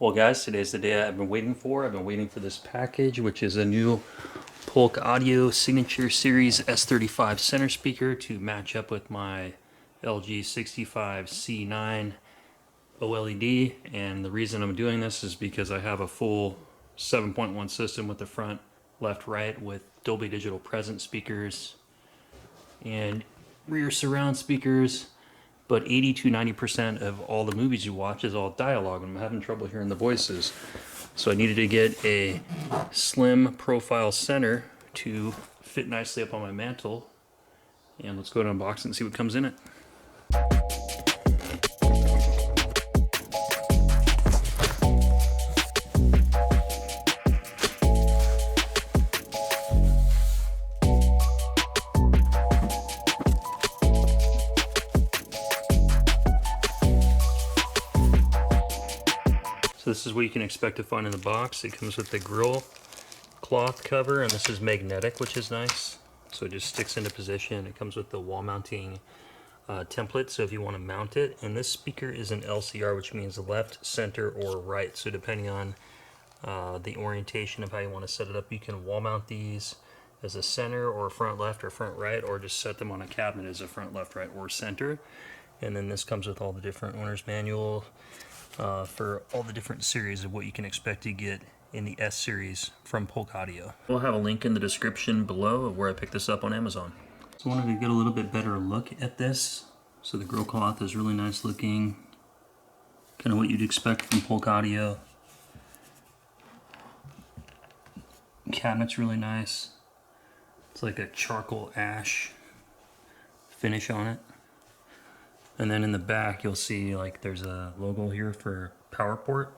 Well guys, today's the day I've been waiting for. I've been waiting for this package, which is a new Polk Audio Signature Series S35 center speaker to match up with my LG 65 C9 OLED. And the reason I'm doing this is because I have a full 7.1 system with the front, left, right with Dolby Digital Presence speakers and rear surround speakers. But 80 to 90% of all the movies you watch is all dialogue, and I'm having trouble hearing the voices. So I needed to get a slim profile center to fit nicely up on my mantle. And let's go to unbox it and see what comes in it. So this is what you can expect to find in the box. It comes with the grill cloth cover, and this is magnetic, which is nice. So it just sticks into position. It comes with the wall mounting template, so if you want to mount it. And this speaker is an LCR, which means left, center, or right. So depending on the orientation of how you want to set it up, you can wall mount these as a center or front left or front right, or just set them on a cabinet as a front left, right, or center. And then this comes with all the different owner's manual for all the different series of what you can expect to get in the S series from Polk Audio. We'll have a link in the description below of where I picked this up on Amazon. So I wanted to get a little bit better look at this. So the grill cloth is really nice looking, kind of what you'd expect from Polk Audio. Cabinet's really nice. It's like a charcoal ash finish on it. And then in the back you'll see like there's a logo here for power port.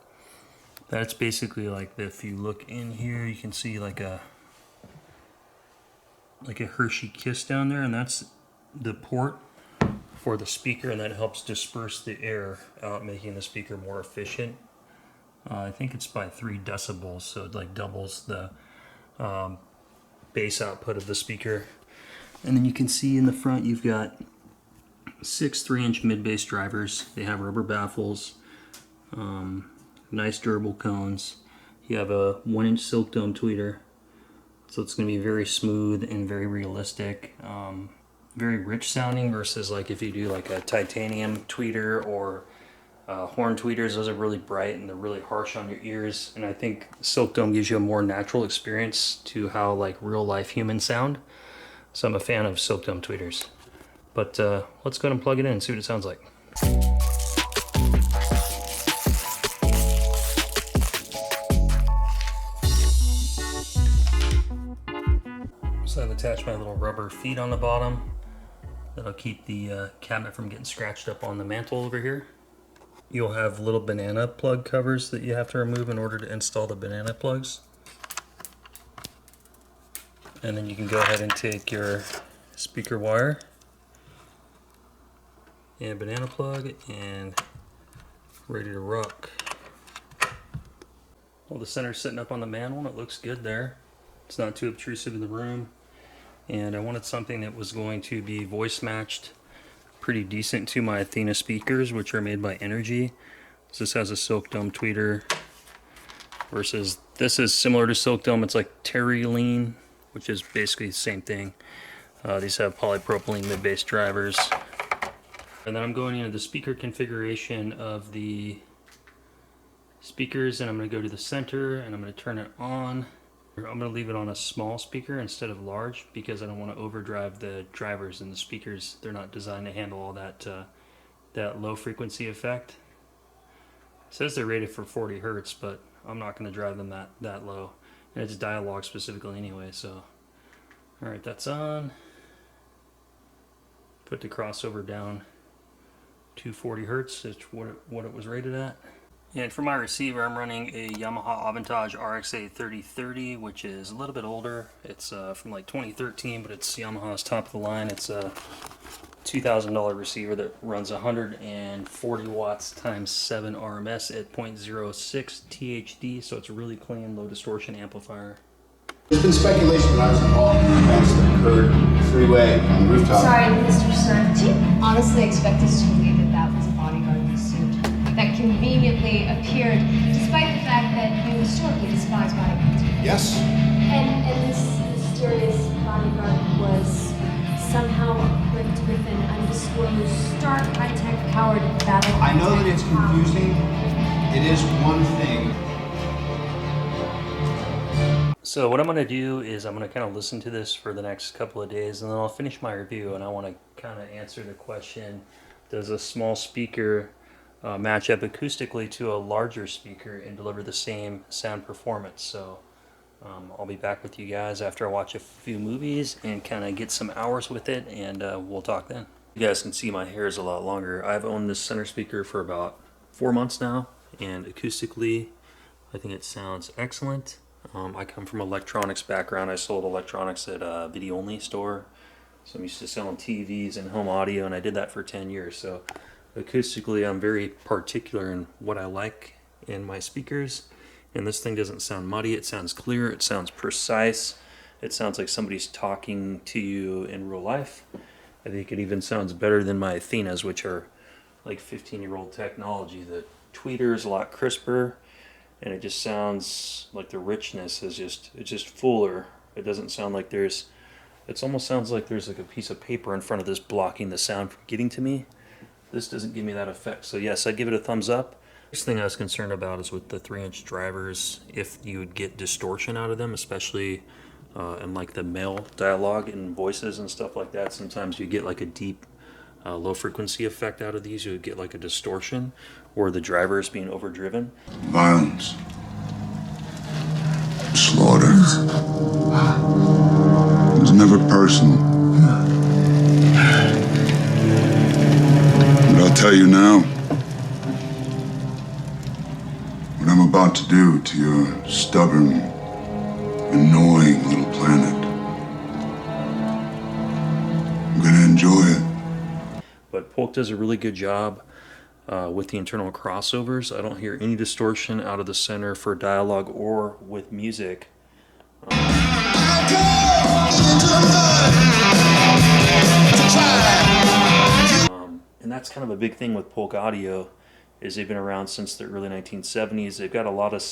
That's basically like if you look in here you can see like a Hershey Kiss down there, and that's the port for the speaker, and that helps disperse the air out, making the speaker more efficient. I think it's by 3 decibels, so it like doubles the bass output of the speaker. And then you can see in the front you've got 6 3-inch mid-bass drivers. They have rubber baffles, nice durable cones. You have a 1-inch silk dome tweeter, so it's going to be very smooth and very realistic, very rich sounding versus like if you do like a titanium tweeter or horn tweeters. Those are really bright and they're really harsh on your ears, and I think silk dome gives you a more natural experience to how like real life humans sound. So I'm a fan of silk dome tweeters. But let's go ahead and plug it in and see what it sounds like. So I've attached my little rubber feet on the bottom. That'll keep the cabinet from getting scratched up on the mantle over here. You'll have little banana plug covers that you have to remove in order to install the banana plugs. And then you can go ahead and take your speaker wire and banana plug and ready to rock. Well, the center's sitting up on the mantle and it looks good there. It's not too obtrusive in the room, and I wanted something that was going to be voice matched pretty decent to my Athena speakers, which are made by Energy. So this has a silk dome tweeter versus this is similar to silk dome. It's like terylene, which is basically the same thing. These have polypropylene mid-bass drivers. And then I'm going into the speaker configuration of the speakers, and I'm going to go to the center and I'm going to turn it on. I'm going to leave it on a small speaker instead of large because I don't want to overdrive the drivers and the speakers. They're not designed to handle all that that low frequency effect. It says they're rated for 40 hertz, but I'm not going to drive them that low. And it's dialogue specifically anyway, so. Alright, that's on. Put the crossover down to 40 hertz. That's what it was rated at. And for my receiver, I'm running a Yamaha Avantage RXA 3030, which is a little bit older. It's from like 2013, but it's Yamaha's top of the line. It's a $2,000 receiver that runs 140 watts times 7 RMS at 0.06 THD, so it's a really clean, low distortion amplifier. There's been speculation that I was involved in events that occurred three-way on the rooftop. Sorry, Mr. Sun. Did you honestly expect us to believe that that was a bodyguard in a suit that conveniently appeared despite Yes? And this mysterious bodyguard was somehow equipped with an undisclosed, dark, high-tech powered battle. I know that it's confusing. It is one thing. So what I'm going to do is I'm going to kind of listen to this for the next couple of days, and then I'll finish my review, and I want to kind of answer the question, does a small speaker match up acoustically to a larger speaker and deliver the same sound performance? So I'll be back with you guys after I watch a few movies and kind of get some hours with it, and we'll talk then. You guys can see my hair is a lot longer. I've owned this center speaker for about 4 months now, and acoustically I think it sounds excellent. I come from electronics background. I sold electronics at a video only store, so I'm used to selling TVs and home audio, and I did that for 10 years. So acoustically I'm very particular in what I like in my speakers, and this thing doesn't sound muddy. It sounds clear, it sounds precise, it sounds like somebody's talking to you in real life. I think it even sounds better than my Athenas, which are like 15-year-old technology. The tweeter is a lot crisper, and it just sounds like the richness is it's just fuller. It doesn't sound like it almost sounds like there's like a piece of paper in front of this blocking the sound from getting to me. This doesn't give me that effect. So yes, I'd give it a thumbs up. First thing I was concerned about is with the 3-inch drivers, if you would get distortion out of them, especially in like the male dialogue and voices and stuff like that. Sometimes you get like a deep low frequency effect out of these. You would get like a distortion, or the driver is being overdriven. Violence. Slaughter. It's never personal. But I'll tell you now, what I'm about to do to your stubborn, annoying little planet, I'm gonna enjoy it. But Polk does a really good job with the internal crossovers. I don't hear any distortion out of the center for dialogue or with music. And that's kind of a big thing with Polk Audio, is they've been around since the early 1970s. They've got a lot of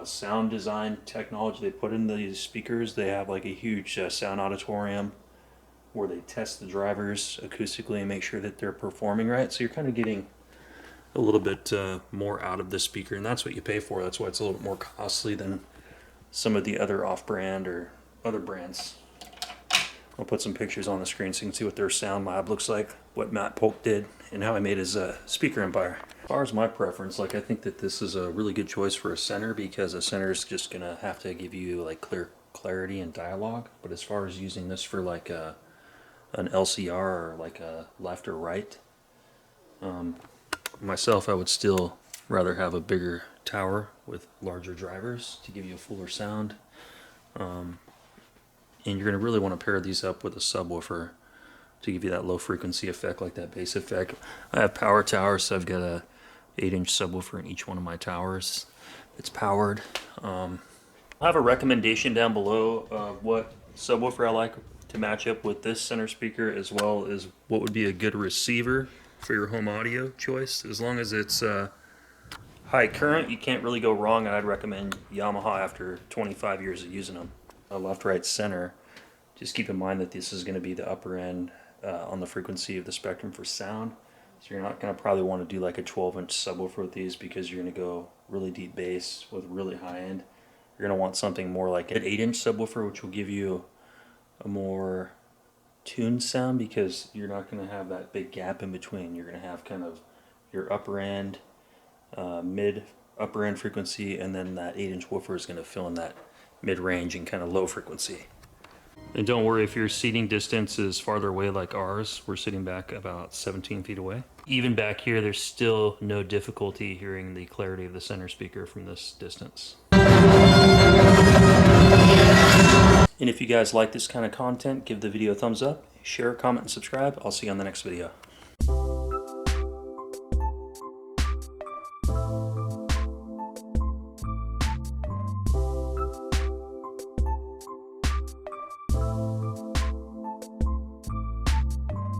sound design technology they put into these speakers. They have like a huge sound auditorium where they test the drivers acoustically and make sure that they're performing right. So you're kind of getting a little bit more out of the speaker, and that's what you pay for. That's why it's a little bit more costly than some of the other off-brand or other brands. I'll put some pictures on the screen so you can see what their sound lab looks like, what Matt Polk did, and how he made his speaker empire. As far as my preference, like, I think that this is a really good choice for a center, because a center is just gonna have to give you like clarity and dialogue. But as far as using this for like an LCR or like a left or right, myself, I would still rather have a bigger tower with larger drivers to give you a fuller sound. And you're going to really want to pair these up with a subwoofer to give you that low frequency effect, like that bass effect. I have power towers, so I've got a 8-inch subwoofer in each one of my towers. It's powered. I have a recommendation down below of what subwoofer I like to match up with this center speaker, as well as what would be a good receiver for your home audio choice. As long as it's high current, you can't really go wrong, and I'd recommend Yamaha after 25 years of using them. Left, right, center. Just keep in mind that this is going to be the upper end on the frequency of the spectrum for sound. So you're not going to probably want to do like a 12-inch subwoofer with these, because you're going to go really deep bass with really high end. You're going to want something more like an 8-inch subwoofer, which will give you a more tuned sound, because you're not going to have that big gap in between. You're going to have kind of your upper end, mid upper end frequency, and then that 8-inch woofer is going to fill in that mid-range and kind of low frequency. And don't worry if your seating distance is farther away like ours. We're sitting back about 17 feet away. Even back here, there's still no difficulty hearing the clarity of the center speaker from this distance. And if you guys like this kind of content, give the video a thumbs up, share, comment, and subscribe. I'll see you on the next video.